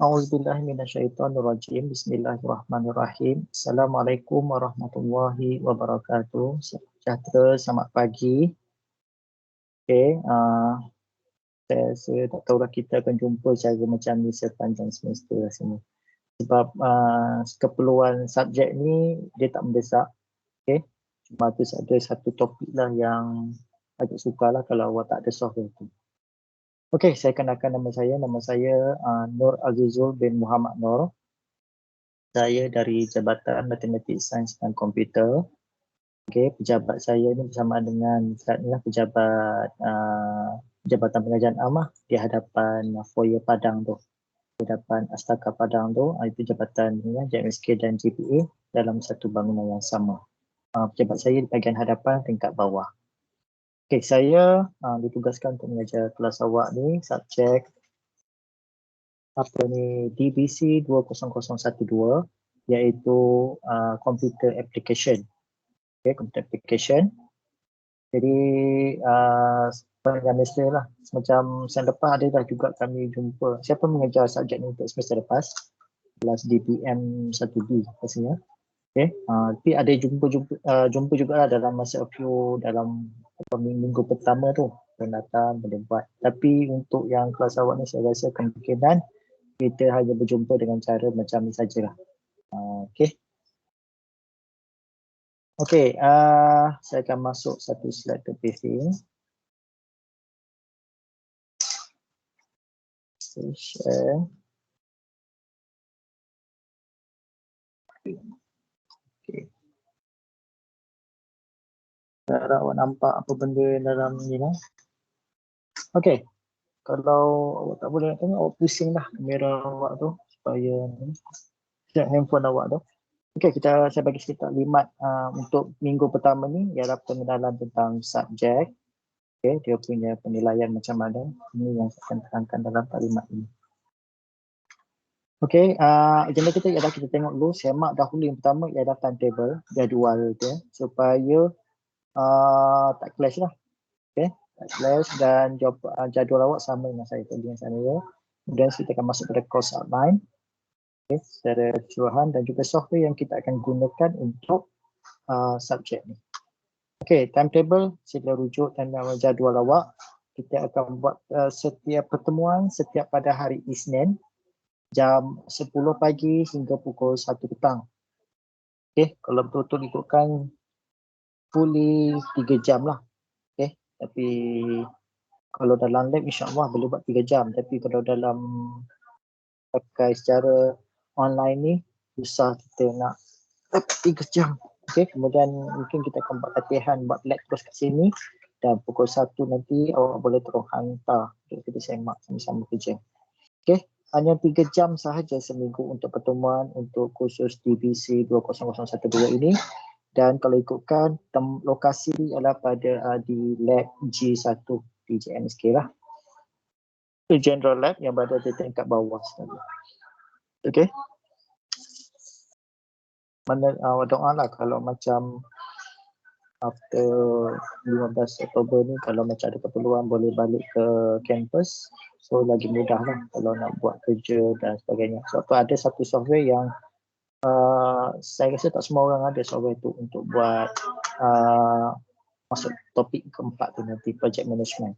A'udzubillahi minasyaitonirrajim. Bismillahirrahmanirrahim. Assalamualaikum warahmatullahi wabarakatuh. Sejahtera, selamat pagi. Okey, saya tak tahulah kita akan jumpa cara macam ni sepanjang semester rasanya. Sebab keperluan subjek ni dia tak mendesak. Okey. Cuma ada satu topik lah yang agak sukarlah kalau awak tak ada software tu. Okey, saya kenalkan nama saya. Nama saya Nur Azizul bin Muhammad Nur. Saya dari Jabatan Matematik, Sains dan Komputer. Okey, pejabat saya ni bersama dengan pejabat Jabatan Pengajian Amah di hadapan foyer Padang tu. Di hadapan Astaka Padang tu, itu jabatan JMSK dan GPA dalam satu bangunan yang sama. Pejabat saya di bahagian hadapan tingkat bawah. Okey, saya ditugaskan untuk mengajar kelas awak ni subjek DBC 20012 iaitu computer application. Okey, computer application. Jadi sepanjang semester lah, semacam semester lepas ada dah juga kami jumpa. Siapa mengajar subjek ni untuk semester lepas? Kelas DPM 1B rasanya. Okey, tapi ada jumpa juga lah dalam masa dalam minggu pertama tu yang datang boleh buat. Tapi untuk yang kelas awak ni saya rasa kemungkinan kita hanya berjumpa dengan cara macam ni sajalah. Okey. Okey, saya akan masuk satu slide ke briefing. Share. Okay. Harap awak nampak apa benda dalam ni lah. Okey. Kalau awak tak boleh nak tengok, awak pusing lah kamera awak tu supaya handphone awak tu. Okey, saya bagi sekitar limat untuk minggu pertama ni ialah pengenalan tentang subjek. Okey, dia punya penilaian macam mana. Ini yang saya akan terangkan dalam kalimat ini. Okey, agenda kita ialah kita tengok dulu, semak dahulu yang pertama ialah timetable, jadual dia supaya tak clash lah. Okey, tak clash dan jadual awak sama dengan saya tadi yang sana ya. Kemudian kita akan masuk pada course outline. Okey, secara keseluruhan dan juga software yang kita akan gunakan untuk subjek ni. Okey, timetable sila rujuk dan jadual awak. Kita akan buat setiap pertemuan setiap pada hari Isnin jam 10 pagi hingga pukul 1 petang. Okey, kalau betul-betul ikutkan fully 3 jam lah. Okey, tapi kalau dalam lab insya-Allah boleh buat 3 jam, tapi kalau dalam pakai secara online ni susah kita nak 3 jam. Okey, kemudian mungkin kita akan buat latihan buat lab terus kat sini dan pukul 1 nanti awak boleh terus hantar untuk kita semak sama-sama kerja. Okey, hanya 3 jam sahaja seminggu untuk pertemuan untuk kursus DBC 20012 ini, dan kalau ikutkan lokasi ialah pada di lab G1 di JMSK lah. Itu general lab yang berada di tingkat bawah sekali. Okey. Mana doa lah kalau macam after 15 Oktober ni kalau macam ada keperluan boleh balik ke kampus, so lagi mudah lah kalau nak buat kerja dan sebagainya. Sebab tu ada satu software yang saya rasa tak semua orang ada software tu untuk buat masuk topik keempat tu nanti, project management.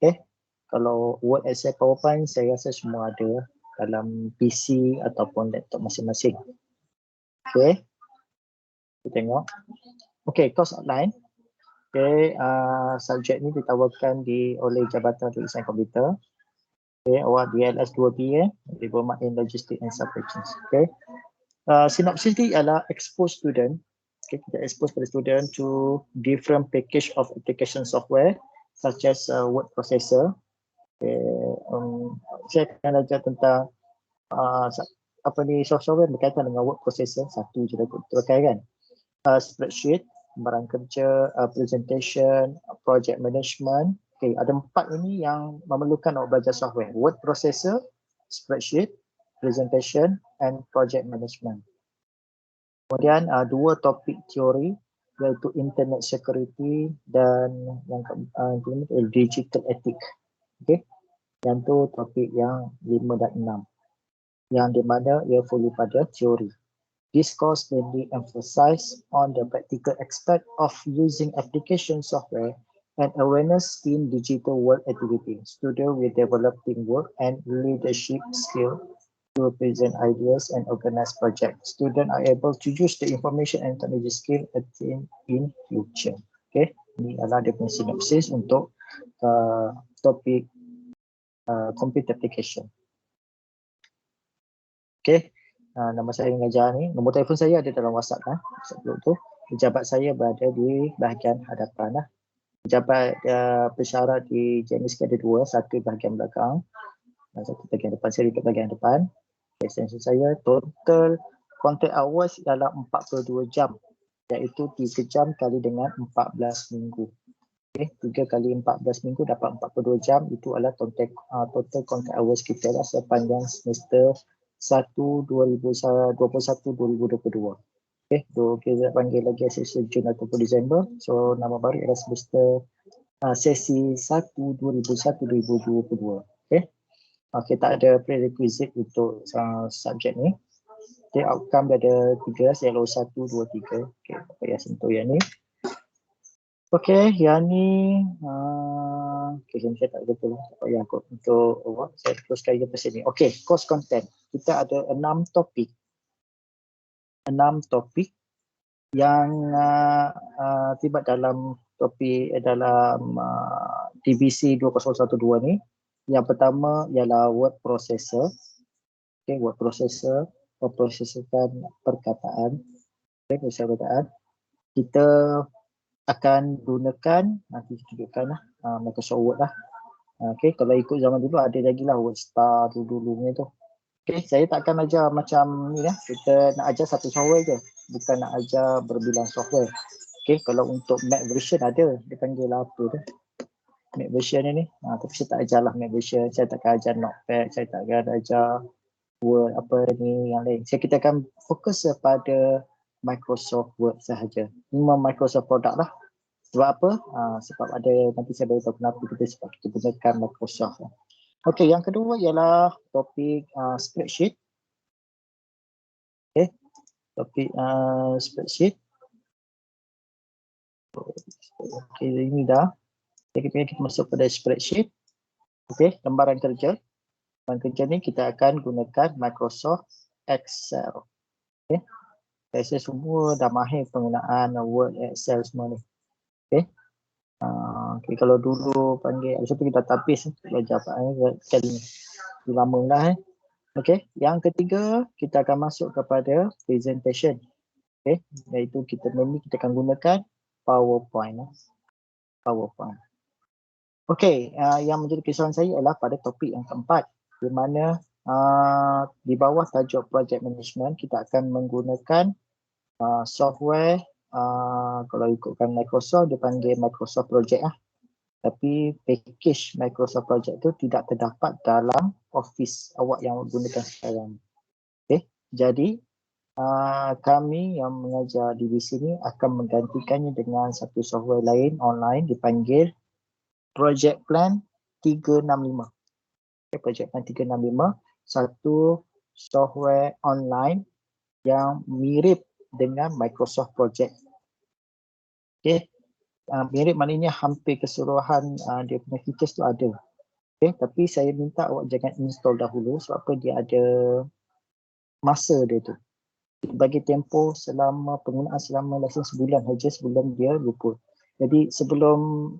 Okay, kalau Word, Excel, PowerPoint saya rasa semua ada dalam PC ataupun laptop masing-masing. Okay, kita tengok. Okay, course outline. Okay, subjek ni ditawarkan oleh Jabatan Matematik Sains Komputer. Okay, awak DLS 2B Diploma in Logistics and Supply Chain. Okay, synopsis ni adalah expose student. Okay, kita expose pada student to different package of application software such as word processor. Okay, saya akan ajar tentang software berkaitan dengan word processor, satu je terpakai kan. Spreadsheet, barang kerja, presentation, project management. Okay, ada 4 ini yang memerlukan awak belajar software. Word processor, spreadsheet, presentation and project management. Kemudian 2 topik teori iaitu internet security dan yang digital ethics. Okay, Yang tu topik yang 5 dan 6. Yang di mana ia fully pada teori. This course mainly emphasize on the practical aspect of using application software and awareness in digital world activity. Students will develop teamwork and leadership skill to present ideas and organize projects. Students are able to use the information and technology skill attained in future. Okay, ini adalah dia punya sinopsis untuk topik computer application. Okay. Nama saya mengajar ni, nombor telefon saya ada dalam WhatsApp kan. Sebelum tu, pejabat saya berada di bahagian hadapan lah. Pejabat pesyarat di JMSK ada dua, satu bahagian belakang dan satu bahagian depan. Saya di bahagian depan. Extension saya total contact hours dalam 42 jam, iaitu 3 jam kali dengan 14 minggu. Okay, 3 kali 14 minggu dapat 42 jam, itu adalah total contact hours kita lah sepanjang semester 1 2021-2022. Okay, kita panggil lagi sesi Jun ataupun Disember. So nama baru adalah semester sesi 1 2021-2022. Okay. Okay, tak ada prerequisite untuk subjek ni. Okay, outcome dia ada 3, CLO 1, 2, 3. Okay, tak payah sentuh yang ni. Okay, yang ni okay, saya tak betul tak payah kot untuk saya teruskan ke sini. Okay, course content. Kita ada 6 topik. 6 topik yang terlibat dalam topik dalam divisi 2012 ni. Yang pertama ialah word processor. Okay, word processor, memproseskan perkataan. Okay, perkataan. Kita akan gunakan, nanti tunjukkan lah, Microsoft Word lah. Okay, kalau ikut zaman dulu ada lagi lah WordStar dulu-dulu ni tu. Okay, saya tak akan ajar macam ni lah. Kita nak ajar satu software je. Bukan nak ajar berbilang software. Okay, kalau untuk Mac version ada. Dia panggil apa tu. Mac version ni. Tapi saya tak ajar lah Mac version. Saya tak akan ajar Notepad. Saya tak akan ajar Word apa ni yang lain. Kita akan fokus kepada Microsoft Word sahaja. Memang Microsoft produk lah. Sebab apa? Sebab ada, nanti saya beritahu kenapa sebab kita gunakan Microsoft. Okey, yang kedua ialah topik spreadsheet. Okey, topik spreadsheet. Okey, ini dah. Kita masuk pada spreadsheet. Okey, lembaran kerja. Lembaran kerja ni kita akan gunakan Microsoft Excel. Okey. Saya semua dah mahir penggunaan Word, Excel semua ni. Okay. Okay, kalau dulu panggil, ada satu kita tapis belajar kali ni. Lama lah Okay, yang ketiga kita akan masuk kepada presentation. Okay, iaitu kita akan gunakan PowerPoint. PowerPoint. Okay, yang menjadi kesusahan saya adalah pada topik yang keempat, di mana di bawah tajuk project management kita akan menggunakan software. Kalau ikutkan Microsoft, dia panggil Microsoft Project lah. Tapi package Microsoft Project tu tidak terdapat dalam Office awak yang gunakan sekarang. Okay. Jadi kami yang mengajar di sini akan menggantikannya dengan satu software lain online dipanggil Project Plan 365. Okay, Project Plan 365, satu software online yang mirip dengan Microsoft Project. Okay. Mirip maknanya hampir keseluruhan dia punya features tu ada. Okay. Tapi saya minta awak jangan install dahulu sebab apa, dia ada masa dia tu. Bagi tempoh selama penggunaan selama lesen sebulan saja sebelum dia luput. Jadi sebelum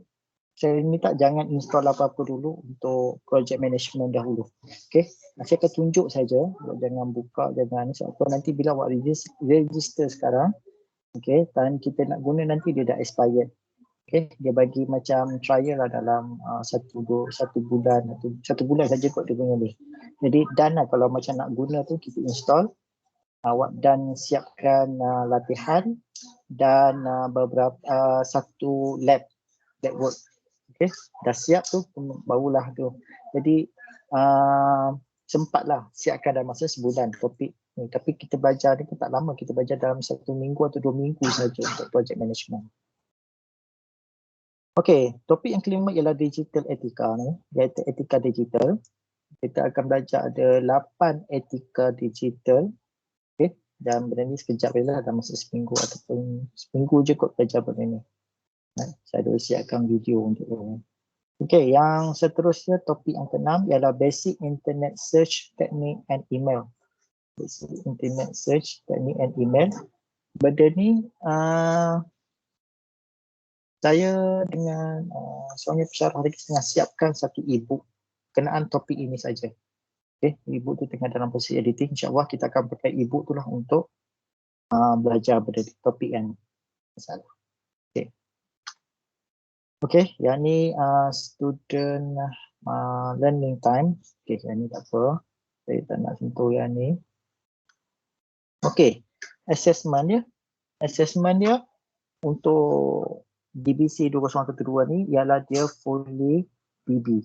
saya minta jangan install apa-apa dulu untuk project management dahulu. Okay. Saya akan tunjuk saja, jangan buka, jangan sebab apa nanti bila awak register sekarang, okay, dan kita nak guna nanti dia dah expired. Okay, dia bagi macam trial lah dalam satu bulan atau 1 bulan saja kot dia punya ni. Jadi dan lah kalau macam nak guna tu kita install, awak dan siapkan latihan dan beberapa satu lab work. Okay, dah siap tu barulah tu. Jadi sempatlah siapkan dalam masa sebulan topik ni. Tapi kita belajar ni pun tak lama, kita belajar dalam 1 minggu atau 2 minggu saja untuk project management. Okey, topik yang kelima ialah digital etika ni, iaitu etika digital. Kita akan belajar ada 8 etika digital. Okey, dan benda ni sekejap je lah, dalam masa seminggu ataupun seminggu je kot belajar benda ni. Saya dah siapkan video untuk ini. Okey, yang seterusnya topik yang keenam ialah basic internet search technique and email. Basic internet search technique and email. Benda ni saya dengan seorang pensyarah hari tengah siapkan satu e-book kenaan topik ini saja. Okay, e-book tu tengah dalam proses editing. InsyaAllah kita akan pakai e-book tu lah untuk belajar pada topik yang masalah. Okay. Okay, yang ni student learning time. Okay, yang ni tak apa. Saya tak nak sentuh yang ni. Okay, assessment dia. Assessment dia untuk DBC 2012 ni ialah dia fully BB.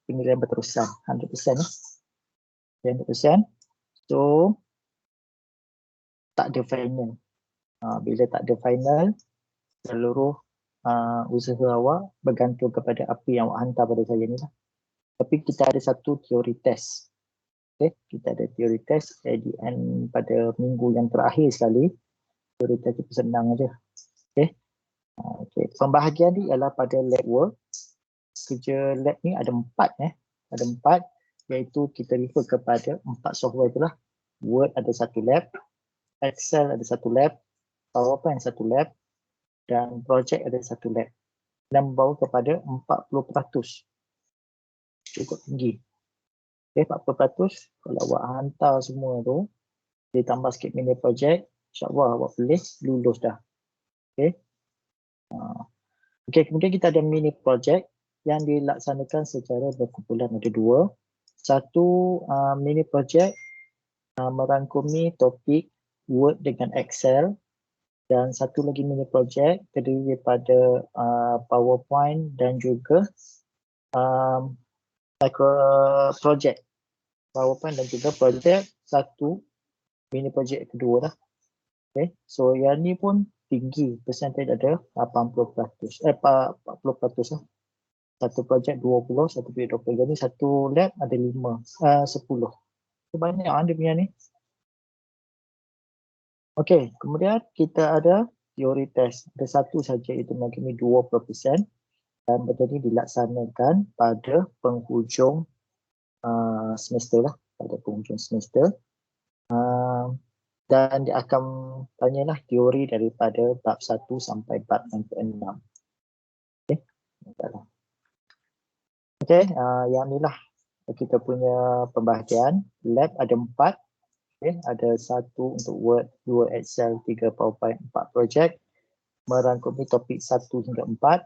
Penilaian berterusan 100% ni. 100%. So tak ada final. Bila tak ada final, seluruh usaha awak bergantung kepada apa yang awak hantar pada saya ni lah. Tapi kita ada satu teori test. Okay, kita ada teori test at the end pada minggu yang terakhir sekali. Teori test itu senang aja. Okay. Okay. Pembahagian ni ialah pada lab work. Kerja lab ni ada 4 Ada 4, iaitu kita refer kepada 4 software itulah. Word ada satu lab, Excel ada satu lab, PowerPoint satu lab dan project ada satu lab. Dan membawa kepada 40%. Cukup tinggi. Okay, 40%. Kalau awak hantar semua tu, ditambah sikit mini project, insyaAllah awak boleh lulus dah. Okay. Okay, kemudian kita ada mini project yang dilaksanakan secara berkumpulan, ada 2. Satu mini project merangkumi topik Word dengan Excel, dan satu lagi mini project terdiri daripada PowerPoint dan juga project PowerPoint dan juga project satu mini project kedua lah. Okay, so yang ni pun tinggi, percentage ada 80%, 40% lah. Satu projek 20, satu projek 20. Jadi satu lab ada 10. So, banyak dia punya ni. Okey, kemudian kita ada teori test. Ada satu saja, itu mengenai 20%. Dan benda ni dilaksanakan pada penghujung semester lah. Pada penghujung semester. Dan dia akan tanyalah teori daripada bab 1 sampai bab yang ke-6. Okey. Okey, yang inilah kita punya pembahagian. Lab ada 4. Okay, ada 1 untuk Word, 2 Excel, 3 PowerPoint, 4 projek. Merangkumi topik 1 hingga 4.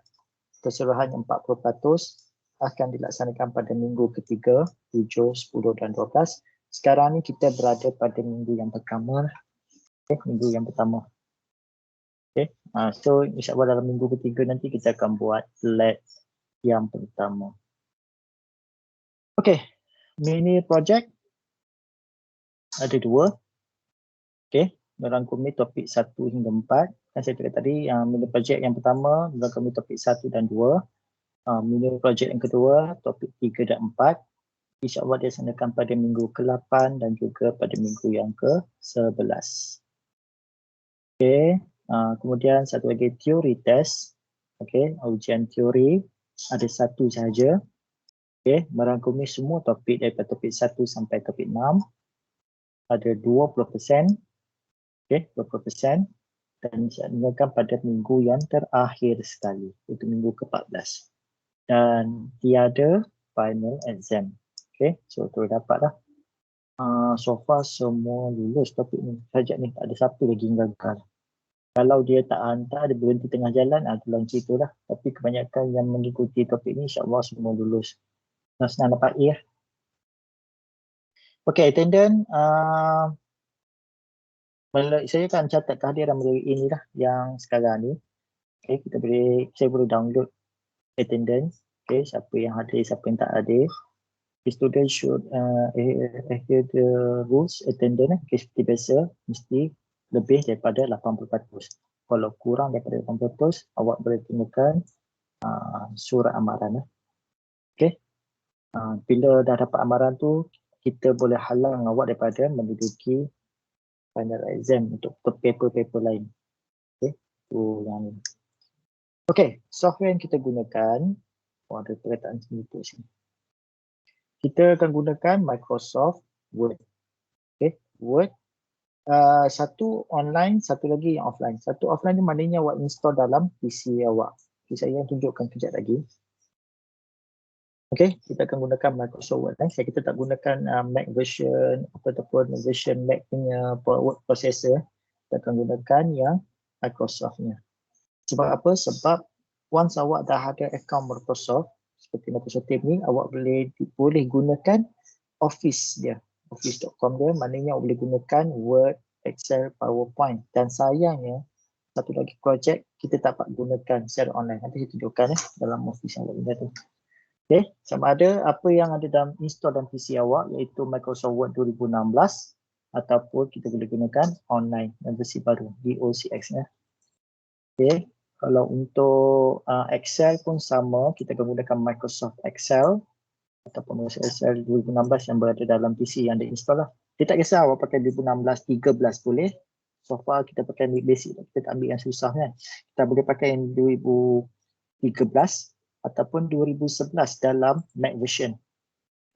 Keseluruhannya 40% akan dilaksanakan pada minggu ketiga, 7, 10 dan 12. Sekarang ni kita berada pada minggu yang pertama. Okay, minggu yang pertama. Okay, so insyaAllah dalam minggu ketiga nanti kita akan buat lab yang pertama. Okay, mini project ada 2. Okay, merangkumi topik 1 hingga 4. Kan saya cakap tadi, mini project yang pertama merangkumi topik 1 dan 2. Mini project yang kedua, topik 3 dan 4. InsyaAllah dilaksanakan pada minggu ke-8 dan juga pada minggu yang ke-11. Okay, kemudian satu lagi teori test. Okay, ujian teori ada 1 sahaja. Okay, merangkumi semua topik daripada topik 1 sampai topik 6. Ada 20%. Okay, 20%. Dan dilaksanakan pada minggu yang terakhir sekali, itu minggu ke-14. Dan tiada final exam. Okay, so tu dapatlah. So far semua lulus topik ni. Sajak ni tak ada siapa lagi yang gagal. Kalau dia tak hantar, dia berhenti tengah jalan, tu lain cerita lah. Tapi kebanyakan yang mengikuti topik ni, insyaAllah semua lulus. Senang dapat A lah. Okay, attendance. Saya akan catat kehadiran melalui inilah yang sekarang ni. Okay, saya boleh download attendance. Okay, siapa yang hadir, siapa yang tak hadir. The student should adhere the rules attendance. Okay, seperti biasa, mesti lebih daripada 80%. Kalau kurang daripada 80%, awak boleh gunakan surat amaran. Okay. Bila dah dapat amaran tu, kita boleh halang awak daripada menduduki final exam untuk paper-paper lain. Okay. Tu yang ni. Okay, software yang kita gunakan, ada perkataan sendiri sini. Kita akan gunakan Microsoft Word. Okay, Word. Satu online, satu lagi yang offline. Satu offline ni maknanya awak install dalam PC awak. Okay, saya tunjukkan kejap lagi. Okay, kita akan gunakan Microsoft Word. Saya kita tak gunakan Mac version ataupun version Mac punya word processor. Kita akan gunakan yang Microsoft-nya. Sebab apa? Sebab once awak dah ada account Microsoft, seperti Microsoft Teams ni, awak boleh gunakan Office dia. Office.com dia, maknanya awak boleh gunakan Word, Excel, PowerPoint. Dan sayangnya, satu lagi projek kita tak dapat gunakan secara online. Nanti saya tunjukkan dalam Office yang lain tu. Okay, sama ada apa yang ada dalam install dalam PC awak iaitu Microsoft Word 2016 ataupun kita boleh gunakan online yang versi baru DOCX ya. Okay, kalau untuk Excel pun sama, kita akan gunakan Microsoft Excel ataupun Microsoft Excel 2016 yang berada dalam PC yang ada install lah. Dia tak kisah awak pakai 2016, 13 boleh. So far kita pakai basic, kita tak ambil yang susah kan. Kita boleh pakai yang 2013 ataupun 2011 dalam Mac version.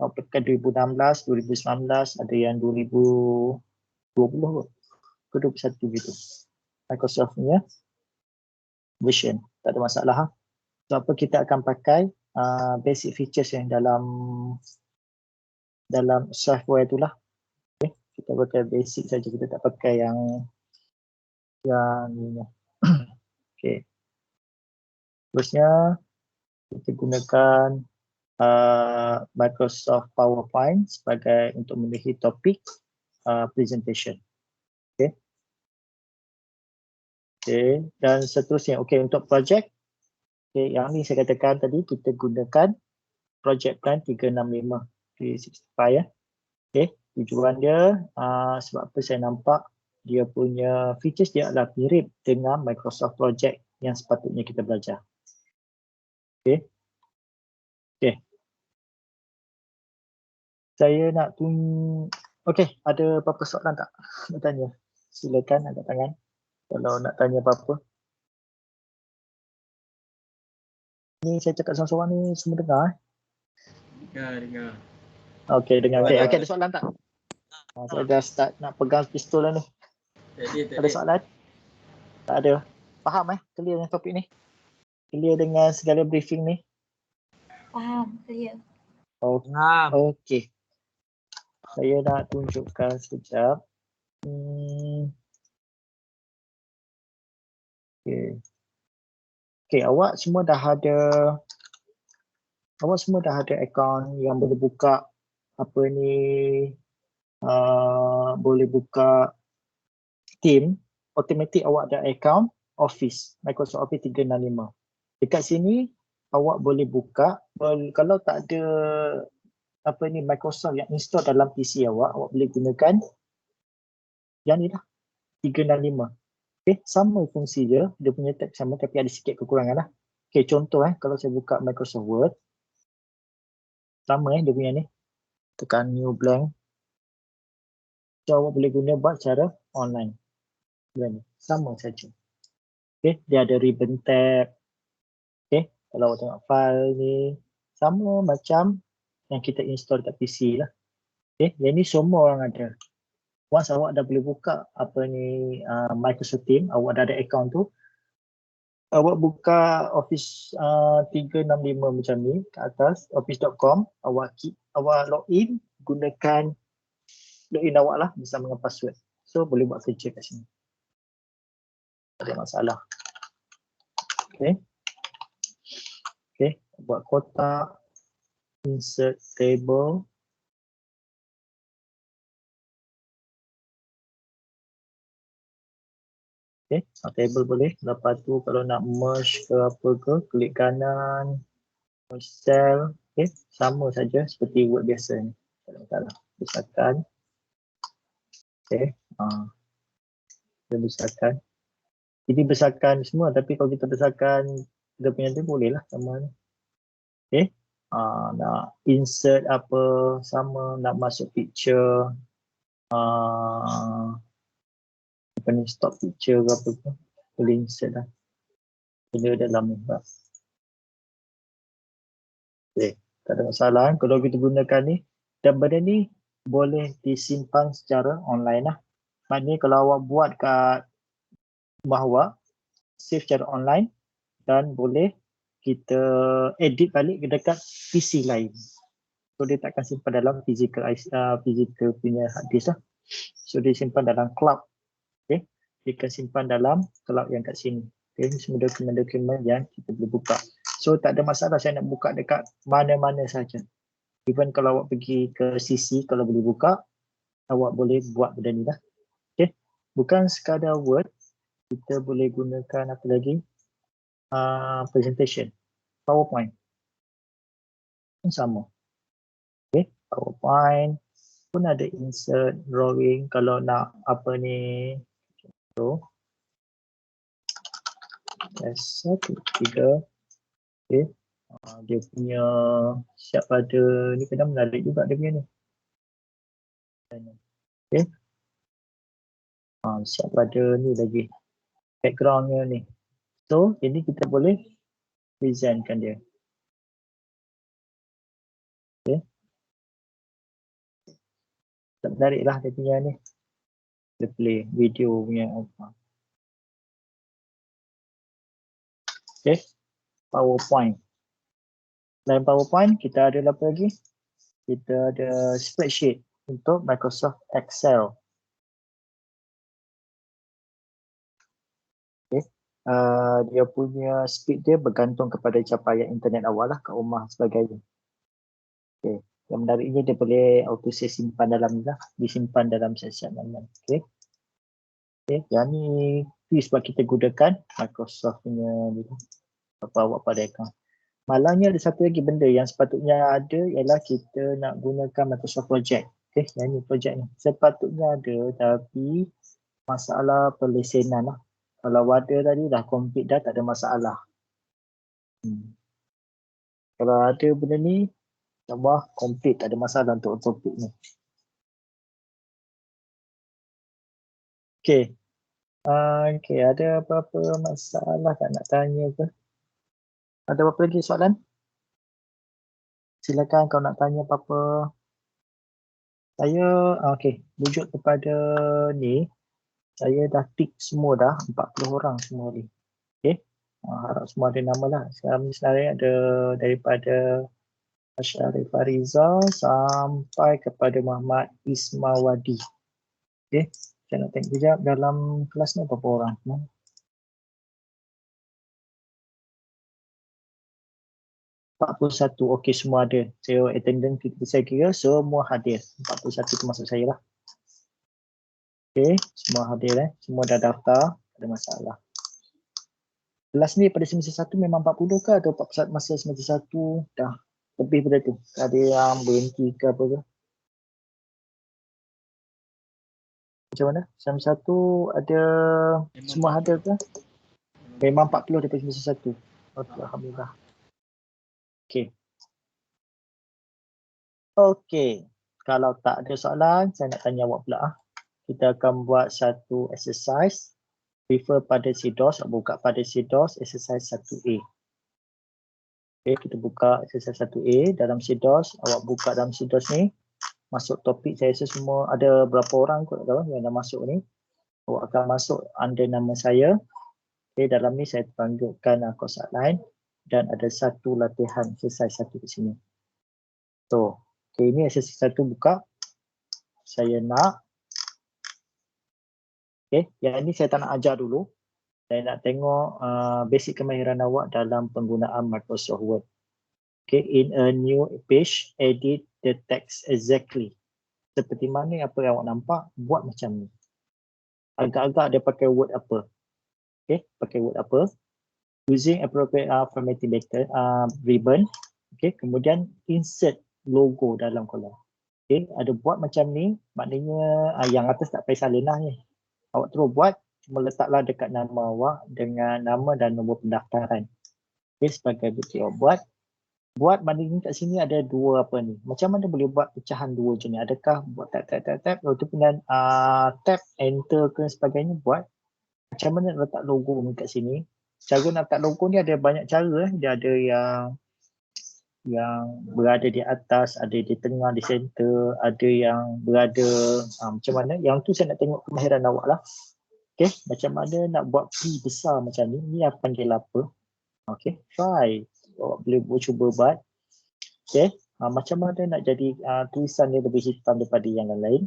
Awak pakai 2016, 2019, ada yang 2020 ke 21 gitu. Microsoft punya version, tak ada masalah. So apa kita akan pakai basic features yang dalam software itulah. Okay. Kita pakai basic saja, kita tak pakai yang ni. Okay. Terusnya kita gunakan Microsoft PowerPoint sebagai untuk memiliki topik presentation. Okay. Okay. Dan seterusnya, okay, untuk projek, okay, yang ni saya katakan tadi kita gunakan Project Plan 365 365 ya. Okay. Tujuan dia sebab apa saya nampak dia punya features dia adalah mirip dengan Microsoft Project yang sepatutnya kita belajar. Okay. Okay. Saya nak okey, ada apa-apa soalan tak? Nak tanya. Silakan angkat tangan kalau nak tanya apa-apa. Ni saya cakap seorang-seorang ni semua dengar. Dengar. Okey, dengar. Okey, ada soalan tak? Saya dah start nak pegang pistol dah ni. Ada soalan? Tak ada. Faham clear dengan topik ni? Clear dengan segala briefing ni? Faham, clear. Okey. Saya nak tunjukkan sekejap. Okey, awak semua dah ada akaun yang boleh buka apa ni, boleh buka Team, automatik awak ada akaun Office, Microsoft Office 365. Dekat sini awak boleh buka, kalau tak ada apa ni Microsoft yang install dalam PC awak boleh gunakan yang ni lah, 365. Okay, sama fungsi dia punya tab sama tapi ada sikit kekurangan lah. Okay, contoh kalau saya buka Microsoft Word, sama dia punya ni, tekan new blank. So awak boleh guna buat cara online. Sama saja. Okay, dia ada ribbon tab. Okay, kalau awak tengok file ni, sama macam yang kita install kat PC lah. Okay, yang ni semua orang ada. Once awak dah boleh buka apa ni Microsoft Teams, awak dah ada account tu, awak buka Office 365 macam ni kat atas, office.com, awak login, gunakan login awak lah bersama dengan password. So boleh buat kerja kat sini. Tak ada masalah. Okay. Okay, buat kotak, insert table. Okay, table boleh. Lepas tu kalau nak merge ke apa ke, klik kanan, merge cell. Okay, sama saja seperti Word biasa ni. Tak ada masalah. Besarkan. Okay, kita besarkan. Ini besarkan semua, tapi kalau kita besarkan Kita punya tu boleh lah sama ni. Okay. Nak insert apa sama, nak masuk picture, apa ni, stop picture ke apa tu, boleh insert lah. Benda dalam ni. Okay. Tak ada masalah kalau kita gunakan ni. Dan benda ni boleh disimpan secara online lah. Maknanya kalau awak buat kat rumah awak, save secara online dan boleh kita edit balik ke dekat PC lain. So dia takkan simpan dalam physical punya hard disk lah. So dia simpan dalam cloud. Okay. Dia akan simpan dalam cloud yang kat sini. Okay. Ini semua dokumen-dokumen yang kita boleh buka. So tak ada masalah saya nak buka dekat mana-mana saja. Even kalau awak pergi ke CC, kalau boleh buka, awak boleh buat benda ni lah. Okay. Bukan sekadar Word, kita boleh gunakan apa lagi? Presentation. PowerPoint. Sama. Okay. PowerPoint pun ada insert, drawing. Kalau nak apa ni, contoh. S1, 3. Okay. Dia punya siap pada ni, kena menarik juga dia punya ni. Okay. Siap pada ni lagi. Backgroundnya ni. So, ini kita boleh presentkan dia. Okay. Tak menarik lah dia punya ni. Dia play video punya. Okay. PowerPoint. Dalam PowerPoint, kita ada apa lagi? Kita ada spreadsheet untuk Microsoft Excel. Okay. Dia punya speed dia bergantung kepada capaian internet awak lah kat rumah sebagainya. Okay. Yang menariknya dia boleh auto save simpan dalam ni lah. Disimpan dalam set-set mana. Okay. Okay. Yang ni sebab kita gunakan Microsoft punya apa awak pada account. Malangnya ada satu lagi benda yang sepatutnya ada ialah kita nak gunakan Microsoft Project. Okay, yang ni project ni. Sepatutnya ada tapi masalah perlesenan lah. Kalau ada tadi dah complete dah, tak ada masalah. Kalau ada benda ni, insyaAllah complete, tak ada masalah untuk topik ni. Okay. Okay, ada apa-apa masalah tak nak tanya ke? Ada apa lagi soalan? Silakan kalau nak tanya apa-apa. Saya, okay, rujuk kepada ni, saya dah tick semua dah, 40 orang semua ni. Okay, harap semua ada nama lah. Sekarang sebenarnya ada daripada Asyarif Fariza sampai kepada Muhammad Ismawadi. Okay, saya nak tengok sekejap dalam kelas ni berapa orang. 41, okey semua ada. Saya attendance saya kira semua hadir. 41 termasuk saya lah. Okey, semua hadir semua dah daftar, tak ada masalah. Kelas ni pada semester 1 memang 40 ke atau masa semester 1 dah lebih pada tu? Ada yang berhenti ke apa ke? Macam mana? Semester 1 ada memang semua 40. Ada ke? Memang 40 daripada semester 1. Okey, alhamdulillah. Okey. Okey, kalau tak ada soalan, saya nak tanya awak pula. Kita akan buat satu exercise. Refer pada CDOS, buka pada CDOS, exercise 1A. Okay, kita buka exercise 1A dalam CDOS. Awak buka dalam CDOS ni, masuk topik saya rasa semua, ada berapa orang kot tahu yang dah masuk ni. Awak akan masuk under nama saya. Okay, dalam ni saya tunjukkan course outline dan ada satu latihan exercise 1 di sini. So, okay, ini exercise 1 buka. Saya nak, okay, yang ini saya tak nak ajar dulu. Saya nak tengok basic kemahiran awak dalam penggunaan Microsoft Word. Okay, in a new page, edit the text exactly. Seperti mana apa yang awak nampak, buat macam ni. Agak-agak dia pakai Word apa. Okay, pakai Word apa. Using appropriate formatting ribbon. Okay, kemudian insert logo dalam kolom. Okay, ada buat macam ni, maknanya yang atas tak payah salin lah ni. Awak terus buat, cuma letaklah dekat nama awak dengan nama dan nombor pendaftaran. Okay, sebagai bukti buat. Buat banding kat sini ada dua apa ni. Macam mana boleh buat pecahan dua je ni? Adakah buat tap, lepas tu kemudian tap, enter ke sebagainya buat. Macam mana letak logo ni kat sini? Cara nak letak logo ni ada banyak cara. Dia ada yang berada di atas, ada di tengah, di center, ada yang berada macam mana. Yang tu saya nak tengok kemahiran awak lah. Okay, macam mana nak buat P besar macam ni. Ni apa panggil apa? Okay, try. Awak boleh cuba buat. Okay, macam mana nak jadi tulisan dia lebih hitam daripada yang lain.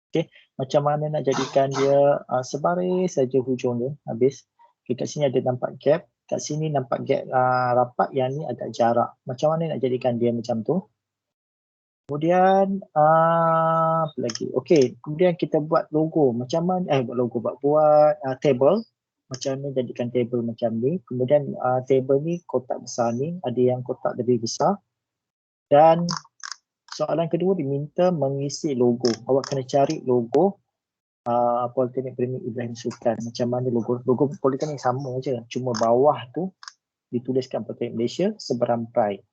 Okay, macam mana nak jadikan dia sebaris saja hujung dia habis. Okay, kat sini ada nampak gap. Kat sini nampak gap rapat, yang ni agak jarak. Macam mana nak jadikan dia macam tu. Kemudian apa lagi? Okay, kemudian kita buat logo. Macam mana buat logo, buat table. Macam mana jadikan table macam ni. Kemudian table ni kotak besar ni, ada yang kotak lebih besar. Dan soalan kedua diminta mengisi logo. Awak kena cari logo Politeknik Premier Ibrahim Sultan. Macam mana logo? Logo Politeknik sama je. Cuma bawah tu dituliskan Politeknik Malaysia seberang Pride.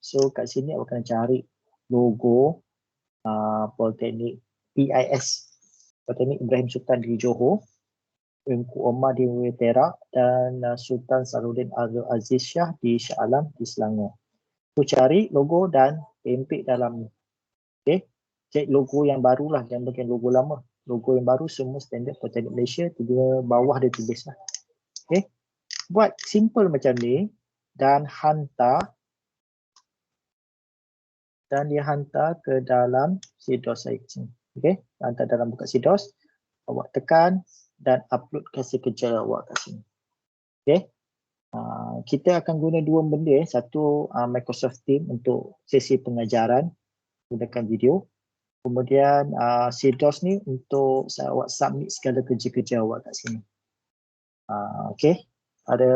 So kat sini awak kena cari logo Politeknik PIS. Politeknik Ibrahim Sultan di Johor. Engku Omar di Perak dan Sultan Salahuddin Abdul Aziz Shah di Shah Alam di Selangor. Tu cari logo dan tempel dalam ni. Okay. Cek logo yang baru lah, jangan pakai logo lama. Logo yang baru semua standard Politeknik Malaysia, dia bawah dia tulis lah. Okay. Buat simple macam ni dan hantar. Dan dia hantar ke dalam SIDOS saya sini. Okay. Hantar dalam buka SIDOS. Awak tekan dan upload hasil kerja awak kat sini. Okay. Kita akan guna dua benda. Satu Microsoft Teams untuk sesi pengajaran menggunakan video. Kemudian SIDOS ni untuk awak submit segala kerja-kerja awak kat sini. Okay. Ada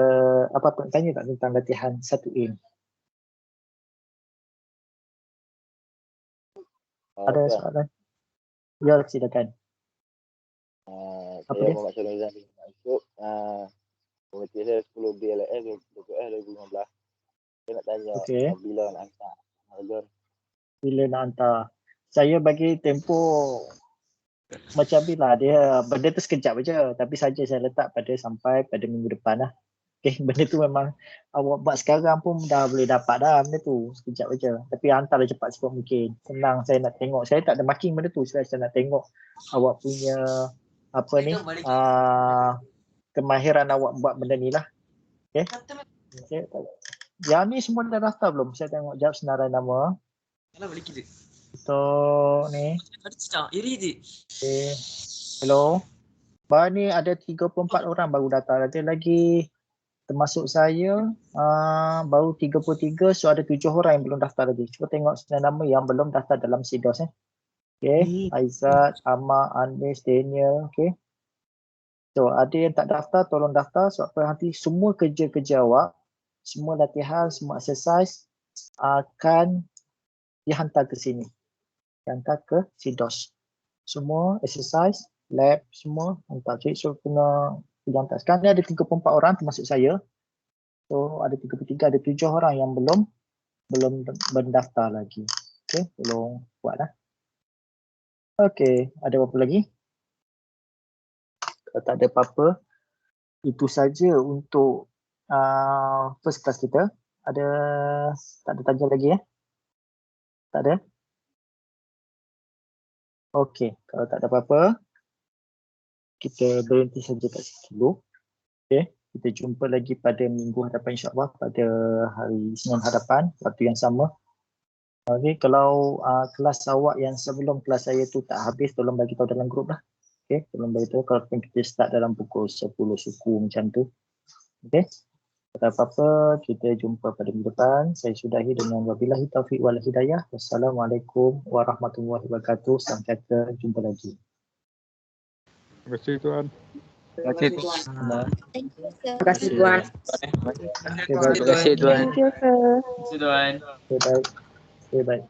apa-apa nak tanya tak tentang latihan 1A ni? Ada soalan? Ya, silakan. Saya Muhammad Syarul Nizam masuk komiti saya 10 BLS 2015. Saya nak tanya bila nak hantar agar. Bila nak hantar. Saya bagi tempoh macam bila dia benda tu sekejap aja, tapi saja saya letak sampai pada minggu depan lah. Okay, benda tu memang awak buat sekarang pun dah boleh dapat dah benda tu, sekejap aja. Tapi hantarlah cepat secepat mungkin. Senang saya nak tengok. Saya tak ada marking benda tu, saya nak tengok awak punya apa ni kemahiran awak buat benda ni lah. Okay. Okay. Yang ni semua dah daftar belum? Saya tengok jawab senarai nama. Untuk ni. Okay. Hello. Baru ni ada 34 orang baru daftar. Ada lagi termasuk saya baru 33, so ada 7 orang yang belum daftar lagi. Cuba tengok senarai nama yang belum daftar dalam SIDOS. Okay. Aizat, Ahmad, Anis, Daniel. Okay. So ada yang tak daftar, tolong daftar sebab nanti semua kerja-kerja awak, semua latihan, semua exercise akan dihantar ke sini. Dihantar ke SIDOS. Semua exercise, lab, semua hantar. Jadi so kena dihantar. Sekarang ni ada 34 orang termasuk saya. So ada 33, ada 7 orang yang belum mendaftar lagi. Okay, tolong buatlah. Okay, ada apa lagi? Kalau tak ada apa-apa, itu saja untuk first class kita. Tak ada tanya lagi ya? Tak ada? Okey, kalau tak ada apa-apa, kita berhenti saja kat situ dulu. Okey, kita jumpa lagi pada minggu hadapan insya-Allah, pada hari Senin hadapan, waktu yang sama. Okey, kalau kelas awak yang sebelum kelas saya tu tak habis, tolong bagi tahu dalam grup lah. Okey, tolong bagi tahu kalau kita start dalam pukul 10 suku macam tu. Okey. Tak apa-apa, kita jumpa pada minggu depan. Saya sudahi dengan wabillahi taufiq wal hidayah. Wassalamualaikum warahmatullahi wabarakatuh. Sampai jumpa lagi. Terima kasih Tuan. Terima kasih Tuan. Thank you, sir. Terima kasih Tuan. Terima kasih Tuan. Thank you sir. Terima kasih Tuan. Okay, baik. Okay, baik.